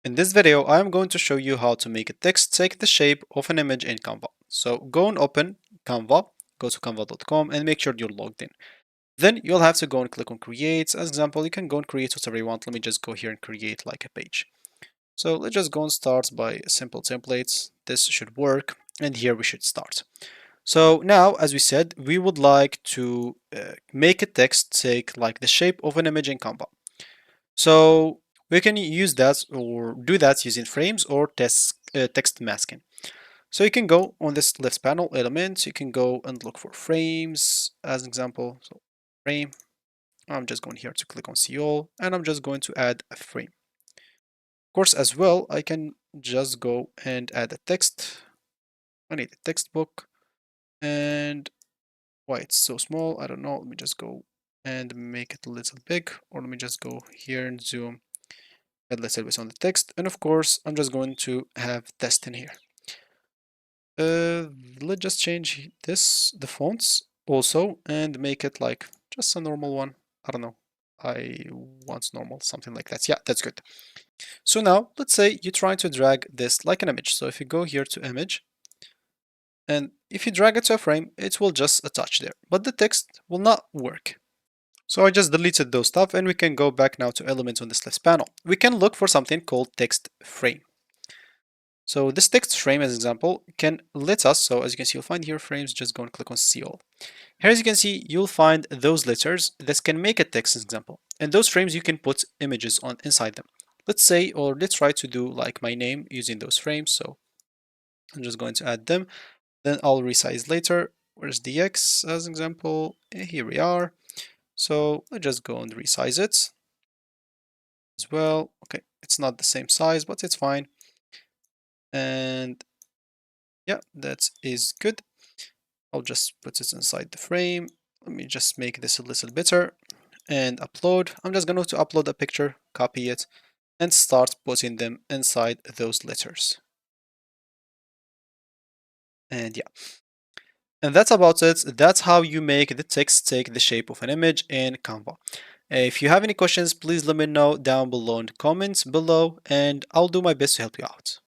In this video, I am going to show you how to make a text take the shape of an image in Canva. So go and open Canva, go to canva.com and make sure you're logged in. Then you'll have to go and click on create. As example, you can go and create whatever you want. Let me just go here and create like a page. So let's just go and start by simple templates. This should work. And here we should start. So now, as we said, we would like to make a text take like the shape of an image in Canva. So we can use that or do that using frames or text masking. So you can go on this left panel elements, you can go and look for frames as an example. So frame, I'm just going here to click on see all and I'm just going to add a frame. Of course, as well, I can just go and add a text. I need a textbook and why it's so small, I don't know. Let me just go and make it a little big, or let me just go here and zoom headless service on the text, and of course I'm just going to have test in here. Let's just change the fonts also and make it like just a normal one. I don't know, I want normal, something like that. Yeah, that's good. So now let's say you try to drag this like an image. So if you go here to image and if you drag it to a frame, it will just attach there, but the text will not work. So I just deleted those stuff and we can go back now to elements on this left panel. We can look for something called text frame. So this text frame as example can let us, so as you can see, you'll find here frames, just go and click on see all. Here as you can see, you'll find those letters that can make a text as example. And those frames you can put images on inside them. Let's say, or let's try to do like my name using those frames. So I'm just going to add them. Then I'll resize later. Where's the X as example? Here we are. So let's just go and resize it as well. Okay, it's not the same size, but it's fine. And yeah, that is good. I'll just put it inside the frame. Let me just make this a little better and upload. I'm just going to upload a picture, copy it, and start putting them inside those letters. And yeah. And that's about it. That's how you make the text take the shape of an image in Canva. If you have any questions, please let me know down below in the comments below, and I'll do my best to help you out.